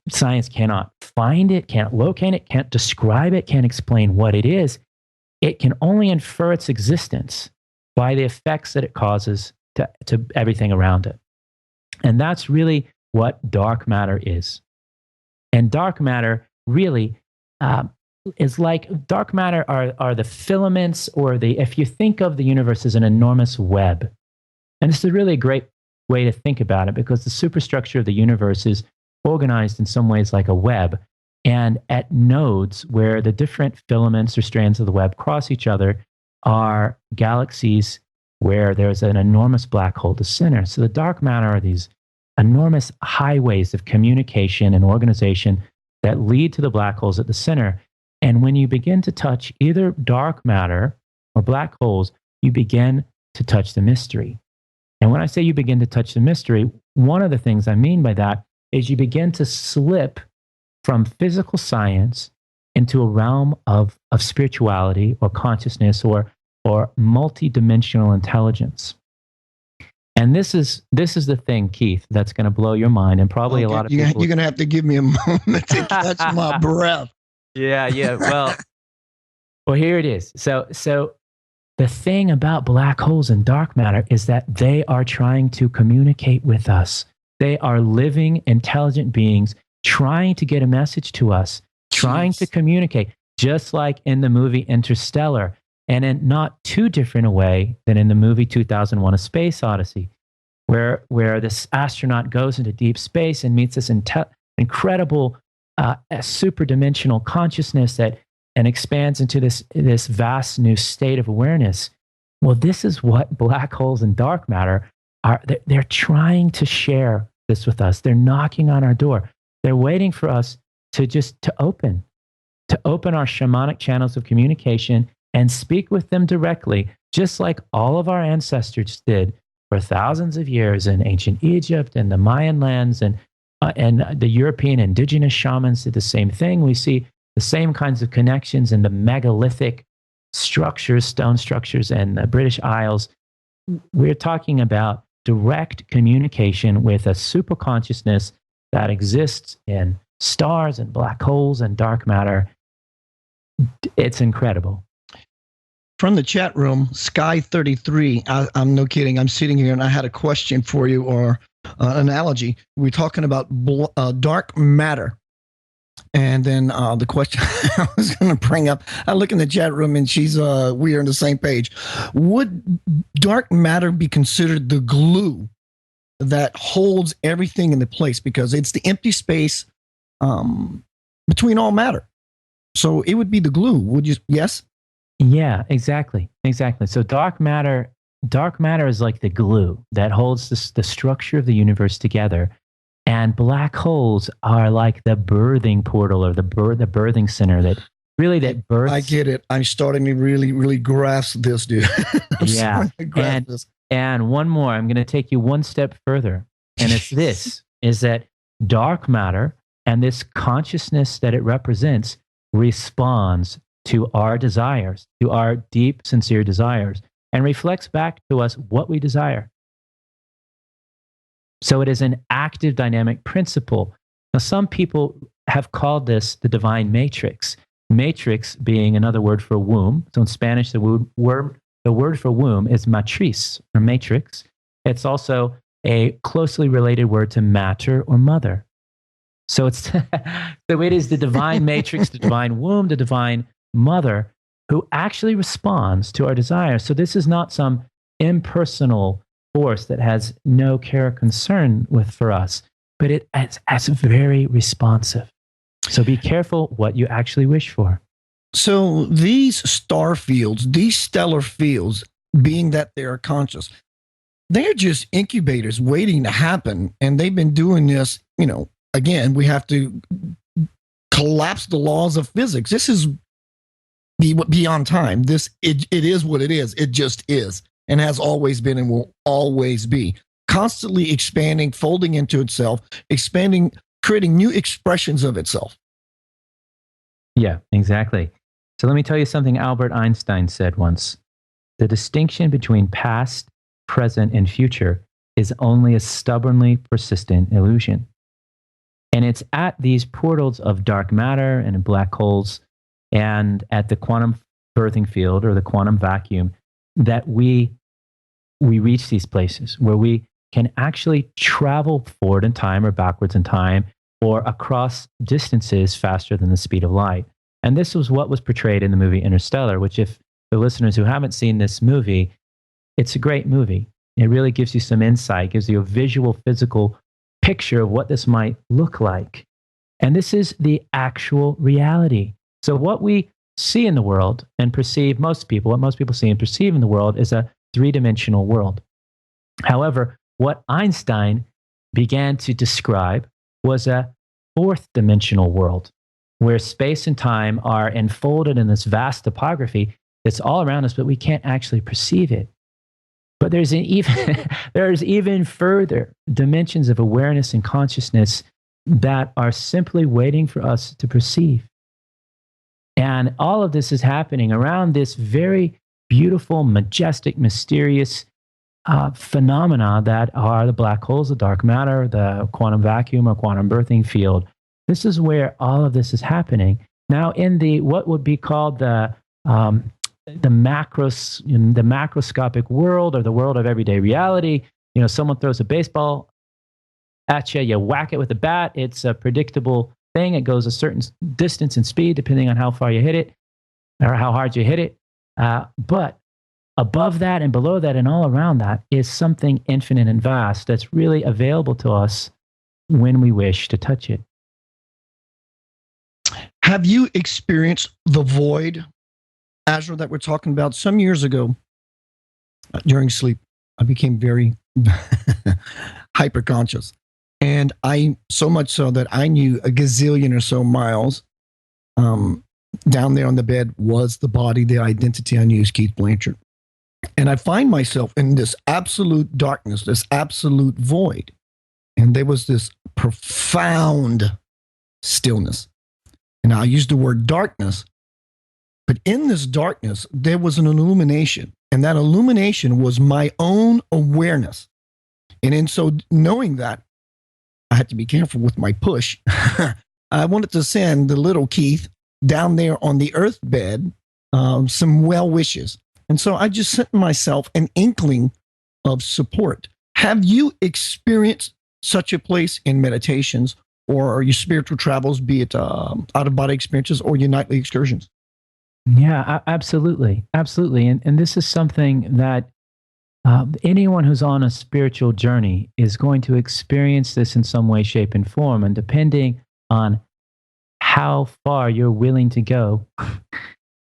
science cannot find it, can't locate it, can't describe it, can't explain what it is. It can only infer its existence by the effects that it causes to everything around it. And that's really what dark matter is. And dark matter really is like, dark matter are the filaments, or if you think of the universe as an enormous web. And this is really a great way to think about it, because the superstructure of the universe is organized in some ways like a web. And at nodes where the different filaments or strands of the web cross each other are galaxies where there's an enormous black hole at the center. So the dark matter are these enormous highways of communication and organization that lead to the black holes at the center. And when you begin to touch either dark matter or black holes, you begin to touch the mystery. And when I say you begin to touch the mystery, one of the things I mean by that is you begin to slip from physical science into a realm of spirituality or consciousness or multidimensional intelligence. And this is the thing, Keith, that's going to blow your mind, and probably a lot of people. You're going to have to give me a moment to catch my breath. Yeah. Well, here it is. So the thing about black holes and dark matter is that they are trying to communicate with us. They are living, intelligent beings trying to get a message to us, trying to communicate, just like in the movie Interstellar. And in not too different a way than in the movie 2001: A Space Odyssey, where this astronaut goes into deep space and meets this incredible super-dimensional consciousness and expands into this vast new state of awareness. Well, this is what black holes and dark matter are. They're trying to share this with us. They're knocking on our door. They're waiting for us to open our shamanic channels of communication and speak with them directly, just like all of our ancestors did for thousands of years in ancient Egypt and the Mayan lands, and the European indigenous shamans did the same thing. We see the same kinds of connections in the megalithic structures, stone structures, and the British Isles. We're talking about direct communication with a super consciousness that exists in stars and black holes and dark matter. It's incredible. From the chat room, Sky33, I'm no kidding. I'm sitting here and I had a question for you, or an analogy. We're talking about dark matter. And then the question I was going to bring up, I look in the chat room and we are on the same page. Would dark matter be considered the glue that holds everything into place? Because it's the empty space between all matter. So it would be the glue. Would you? Yes? Yeah, exactly. So dark matter is like the glue that holds the structure of the universe together. And black holes are like the birthing portal, or the birthing center that births. I get it. I'm starting to really, really grasp this, dude. Yeah. And one more, I'm going to take you one step further. And it's this, is that dark matter and this consciousness that it represents responds to our desires, to our deep, sincere desires, and reflects back to us what we desire. So it is an active, dynamic principle. Now, some people have called this the divine matrix. Matrix being another word for womb. So in Spanish, the word for womb is matriz, or matrix. It's also a closely related word to matter or mother. So it's so it is the divine matrix, the divine womb, the divine mother, who actually responds to our desires. So this is not some impersonal force that has no care or concern for us, but it's very responsive. So be careful what you actually wish for. So these star fields, these stellar fields, being that they are conscious, they're just incubators waiting to happen. And they've been doing this, again, we have to collapse the laws of physics. This is beyond time. It is what it is. It just is, and has always been and will always be. Constantly expanding, folding into itself, expanding, creating new expressions of itself. Yeah, exactly. So let me tell you something Albert Einstein said once. The distinction between past, present, and future is only a stubbornly persistent illusion. And it's at these portals of dark matter and black holes and at the quantum birthing field, or the quantum vacuum, that we reach these places where we can actually travel forward in time or backwards in time, or across distances faster than the speed of light. And this was what was portrayed in the movie Interstellar, which, if the listeners who haven't seen this movie, it's a great movie. It really gives you some insight, gives you a visual, physical picture of what this might look like. And this is the actual reality. So what we see in the world and perceive, what most people see and perceive in the world, is a three-dimensional world. However, what Einstein began to describe was a fourth-dimensional world, where space and time are enfolded in this vast topography that's all around us, but we can't actually perceive it. But there's even further dimensions of awareness and consciousness that are simply waiting for us to perceive. And all of this is happening around this very beautiful, majestic, mysterious phenomena that are the black holes, the dark matter, the quantum vacuum or quantum birthing field. This is where all of this is happening. Now, in the what would be called the macroscopic world, or the world of everyday reality, someone throws a baseball at you, you whack it with a bat. It's a predictable thing. It goes a certain distance and speed depending on how far you hit it or how hard you hit it. But above that and below that and all around that is something infinite and vast that's really available to us when we wish to touch it. Have you experienced the void, Azra, that we're talking about? Some years ago, during sleep, I became very hyper-conscious. And so much so that I knew a gazillion or so miles down there on the bed was the body, the identity I knew as Keith Blanchard. And I find myself in this absolute darkness, this absolute void. And there was this profound stillness. And I use the word darkness, but in this darkness, there was an illumination. And that illumination was my own awareness. And in so knowing that, I had to be careful with my push. I wanted to send the little Keith down there on the earth bed some well wishes. And so I just sent myself an inkling of support. Have you experienced such a place in meditations or your spiritual travels, be it out-of-body experiences or your nightly excursions? Yeah, absolutely. Absolutely. And this is something that anyone who's on a spiritual journey is going to experience this in some way, shape, and form. And depending on how far you're willing to go,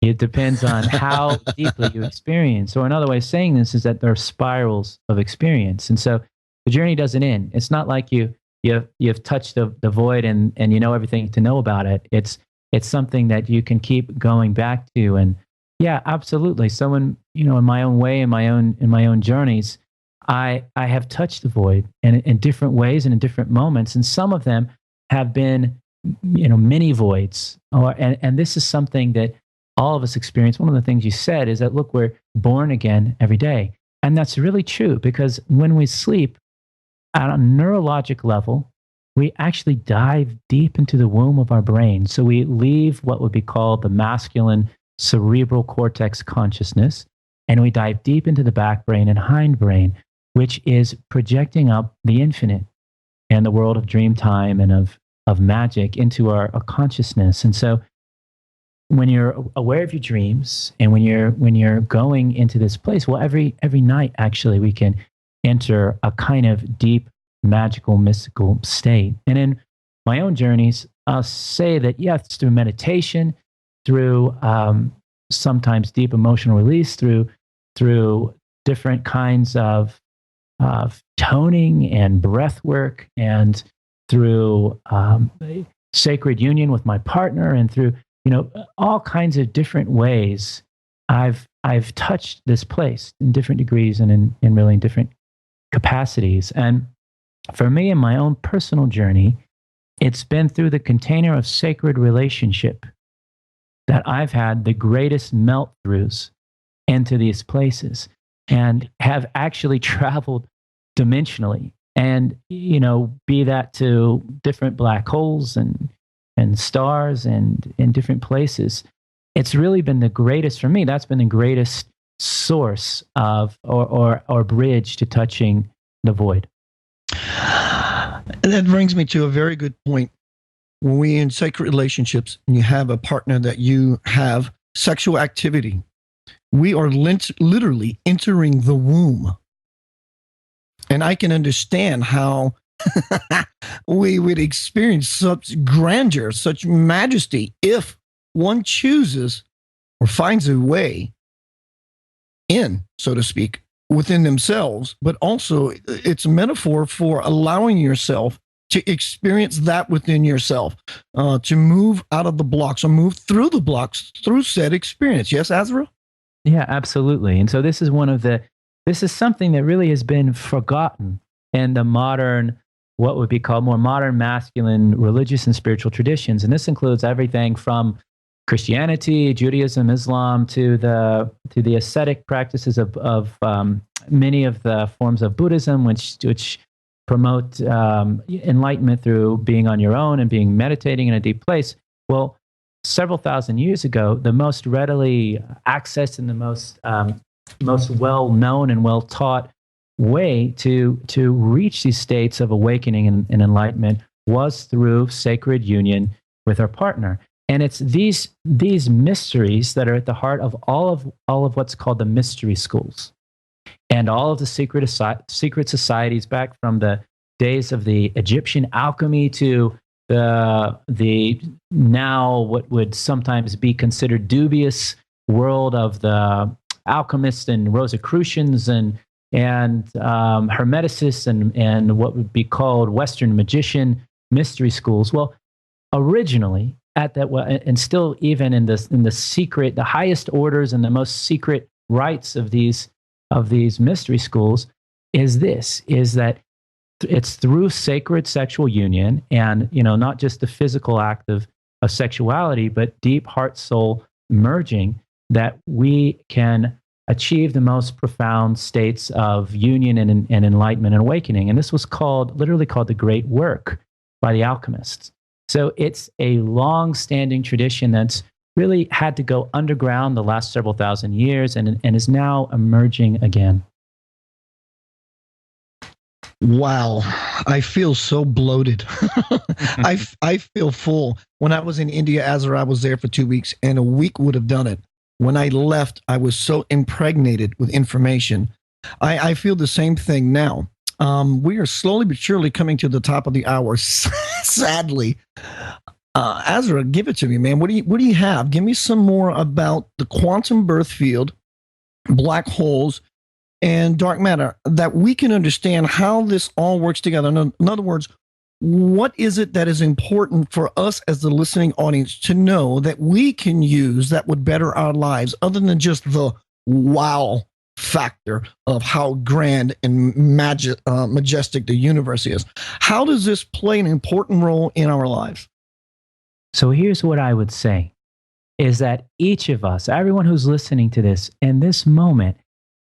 it depends on how deeply you experience. Or another way of saying this is that there are spirals of experience. And so the journey doesn't end. It's not like you've touched the void and you know everything to know about it. It's something that you can keep going back to. And yeah, absolutely. Someone, in my own way, in my own journeys, I have touched the void in different ways and in different moments. And some of them have been, mini voids. And this is something that all of us experience. One of the things you said is that, look, we're born again every day. And that's really true, because when we sleep at a neurologic level, we actually dive deep into the womb of our brain. So we leave what would be called the masculine cerebral cortex consciousness, and we dive deep into the back brain and hindbrain, which is projecting up the infinite and the world of dream time and of magic into our consciousness. And so when you're aware of your dreams and when you're going into this place, well, every night actually we can enter a kind of deep, magical, mystical state. And in my own journeys, I'll say that, yes, through meditation, through sometimes deep emotional release, through different kinds of toning and breath work, and through sacred union with my partner, and through all kinds of different ways, I've touched this place in different degrees and in really different capacities. And for me, in my own personal journey, it's been through the container of sacred relationship that I've had the greatest melt-throughs into these places, and have actually traveled dimensionally, and be that to different black holes and stars and in different places. It's really been the greatest for me. That's been the greatest source of or bridge to touching the void. And that brings me to a very good point. When we're in sacred relationships and you have a partner that you have sexual activity, we are literally entering the womb. And I can understand how we would experience such grandeur, such majesty, if one chooses or finds a way in, so to speak, within themselves. But also it's a metaphor for allowing yourself to experience that within yourself, to move out of the blocks or move through the blocks through said experience. Yes, Azra? Yeah, absolutely. And so this is something that really has been forgotten in the modern, what would be called more modern masculine religious and spiritual traditions. And this includes everything from Christianity, Judaism, Islam, to the ascetic practices of many of the forms of Buddhism, which promote enlightenment through being on your own and being meditating in a deep place. Well, several thousand years ago, the most readily accessed and the most well-known and well-taught way to reach these states of awakening and enlightenment was through sacred union with our partner. And it's these mysteries that are at the heart of all of what's called the mystery schools, and all of the secret societies back from the days of the Egyptian alchemy to the now what would sometimes be considered dubious world of the alchemists and Rosicrucians and Hermeticists and what would be called Western magician mystery schools. Well, originally at that, and still even in the secret, the highest orders and the most secret rites of these mystery schools is that it's through sacred sexual union, and not just the physical act of sexuality, but deep heart soul merging, that we can achieve the most profound states of union and enlightenment and awakening. And this was literally called the Great Work by the alchemists. So it's a long-standing tradition that's really had to go underground the last several thousand years and is now emerging again. Wow, I feel so bloated. I feel full. When I was in India, Azra, I was there for 2 weeks, and a week would have done it. When I left, I was so impregnated with information. I feel the same thing now. We are slowly but surely coming to the top of the hour, sadly. Azra, give it to me, man. What do you have? Give me some more about the quantum birth field, black holes, and dark matter, that we can understand how this all works together. In other words, what is it that is important for us as the listening audience to know that we can use that would better our lives, other than just the wow factor of how grand and majestic the universe is? How does this play an important role in our lives? So here's what I would say, is that each of us, everyone who's listening to this in this moment,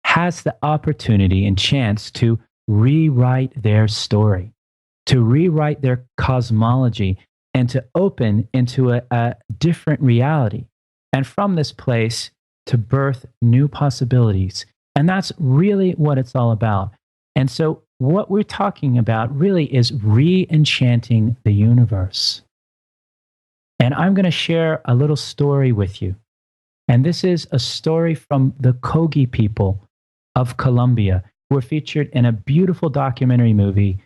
has the opportunity and chance to rewrite their story, to rewrite their cosmology, and to open into a different reality. And from this place, to birth new possibilities. And that's really what it's all about. And so what we're talking about really is re-enchanting the universe. And I'm going to share a little story with you. And this is a story from the Kogi people of Colombia, who were featured in a beautiful documentary movie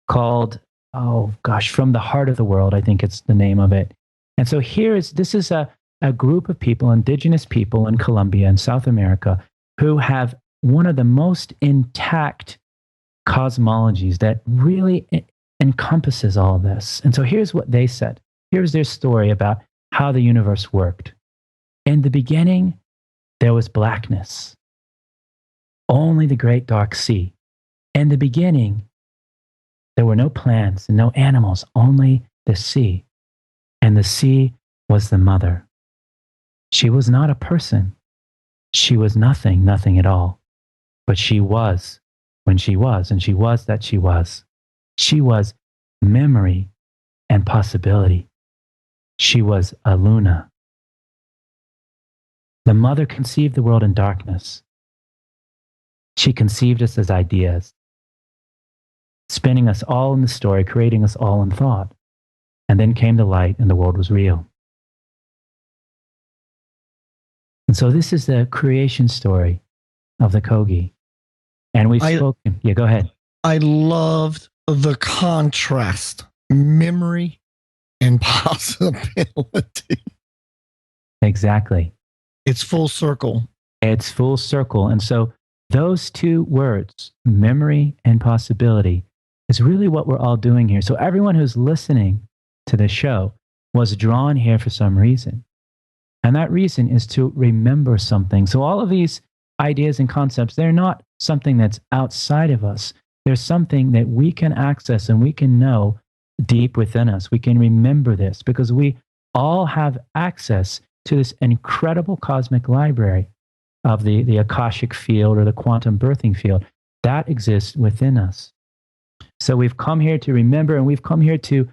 called, From the Heart of the World, I think it's the name of it. And so this is a group of people, indigenous people in Colombia and South America, who have one of the most intact cosmologies that really encompasses all of this. And so here's what they said. Here's their story about how the universe worked. In the beginning, there was blackness. Only the great dark sea. In the beginning, there were no plants and no animals, only the sea. And the sea was the mother. She was not a person. She was nothing at all. But she was when she was, and she was that she was. She was memory and possibility. She was a Luna. The mother conceived the world in darkness. She conceived us as ideas, spinning us all in the story, creating us all in thought. And then came the light, and the world was real. And so this is the creation story of the Kogi. And we've spoken. Yeah, go ahead. I loved the contrast, memory and possibility. Exactly. It's full circle. It's full circle. And so those two words, memory and possibility, is really what we're all doing here. So everyone who's listening to the show was drawn here for some reason. And that reason is to remember something. So all of these ideas and concepts, they're not something that's outside of us. They're something that we can access and we can know deep within us. We can remember this because we all have access to this incredible cosmic library of the Akashic field or the quantum birthing field that exists within us. So we've come here to remember, and we've come here to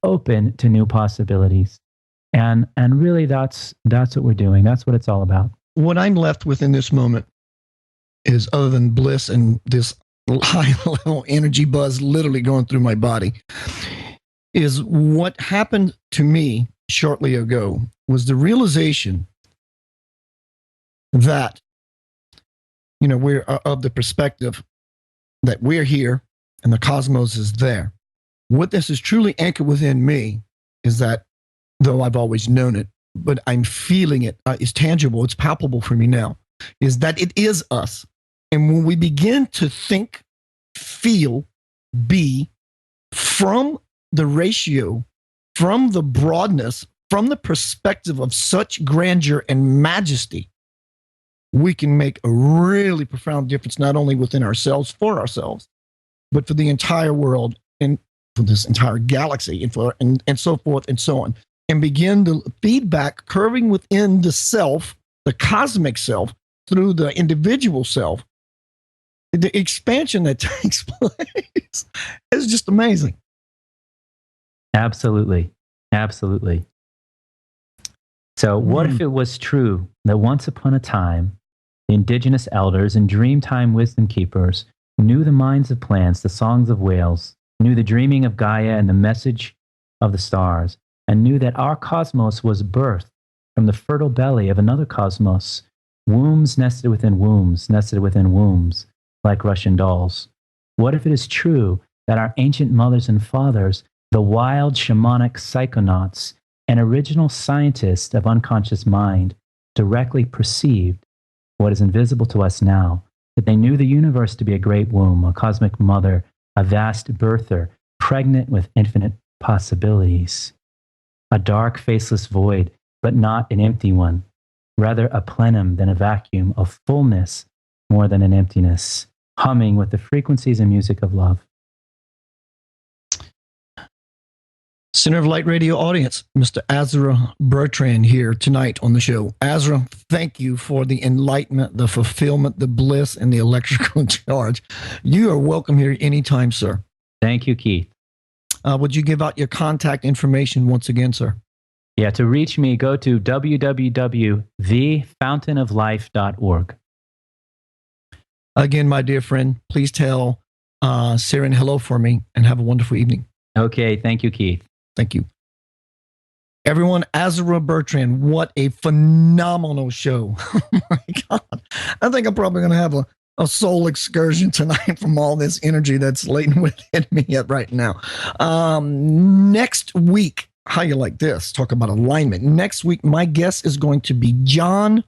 open to new possibilities. And really that's what we're doing. That's what it's all about. What I'm left with in this moment is, other than bliss and this high level energy buzz literally going through my body, is what happened to me shortly ago was the realization that, we're of the perspective that we're here and the cosmos is there. What this is truly anchored within me is that, though I've always known it, but I'm feeling it, it's tangible, it's palpable for me now, is that it is us. And when we begin to think, feel, be from the ratio, from the broadness, from the perspective of such grandeur and majesty, we can make a really profound difference, not only within ourselves, for ourselves, but for the entire world and for this entire galaxy and so forth and so on. And begin the feedback curving within the self, the cosmic self, through the individual self. The expansion that takes place is just amazing. Absolutely. Absolutely. So what if it was true that once upon a time, the indigenous elders and dreamtime wisdom keepers knew the minds of plants, the songs of whales, knew the dreaming of Gaia and the message of the stars, and knew that our cosmos was birthed from the fertile belly of another cosmos, wombs nested within wombs, nested within wombs, like Russian dolls? What if it is true that our ancient mothers and fathers, the wild shamanic psychonauts and original scientists of unconscious mind, directly perceived what is invisible to us now, that they knew the universe to be a great womb, a cosmic mother, a vast birther, pregnant with infinite possibilities, a dark, faceless void, but not an empty one, rather a plenum than a vacuum, of fullness more than an emptiness, humming with the frequencies and music of love. Center of Light Radio audience, Mr. Azra Bertrand here tonight on the show. Azra, thank you for the enlightenment, the fulfillment, the bliss, and the electrical charge. You are welcome here anytime, sir. Thank you, Keith. Would you give out your contact information once again, sir? Yeah, to reach me, go to www.thefountainoflife.org. Again, my dear friend, please tell Saren hello for me and have a wonderful evening. Okay, thank you, Keith. Thank you. Everyone, Azra Bertrand, what a phenomenal show. Oh my God. I think I'm probably going to have a soul excursion tonight from all this energy that's latent within me right now. Next week, how you like this? Talk about alignment. Next week, my guest is going to be John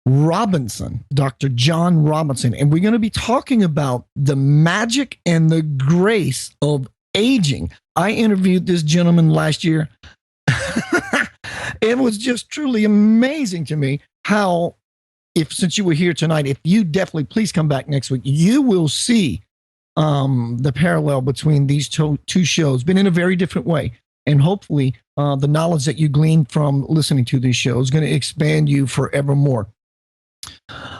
Robinson, Dr. John Robinson, and we're going to be talking about the magic and the grace of aging. I interviewed this gentleman last year. It was just truly amazing to me how, since you were here tonight, if you definitely please come back next week, you will see the parallel between these two shows, but in a very different way. And hopefully the knowledge that you glean from listening to these shows is going to expand you forevermore.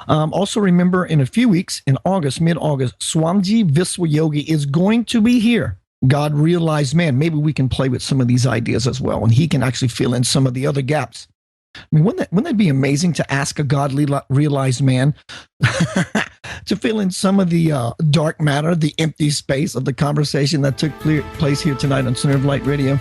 Also remember, in a few weeks, in August, mid-August, Swamiji Viswayogi is going to be here. God realized man. Maybe we can play with some of these ideas as well, and he can actually fill in some of the other gaps. I mean, wouldn't that be amazing to ask a godly realized man to fill in some of the dark matter, the empty space of the conversation that took place here tonight on Center of Light Radio?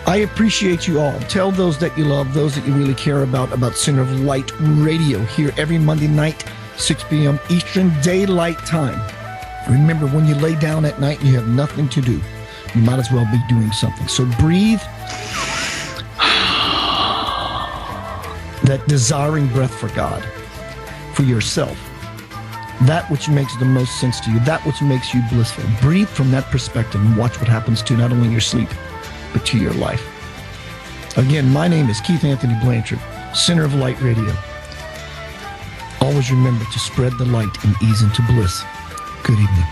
I appreciate you all. Tell those that you love, those that you really care about Center of Light Radio here every Monday night, 6 p.m. Eastern Daylight Time. Remember, when you lay down at night, you have nothing to do. You might as well be doing something. So breathe that desiring breath for God, for yourself, that which makes the most sense to you, that which makes you blissful. Breathe from that perspective and watch what happens to not only your sleep, but to your life. Again, my name is Keith Anthony Blanchard, Center of Light Radio. Always remember to spread the light and ease into bliss. Good evening.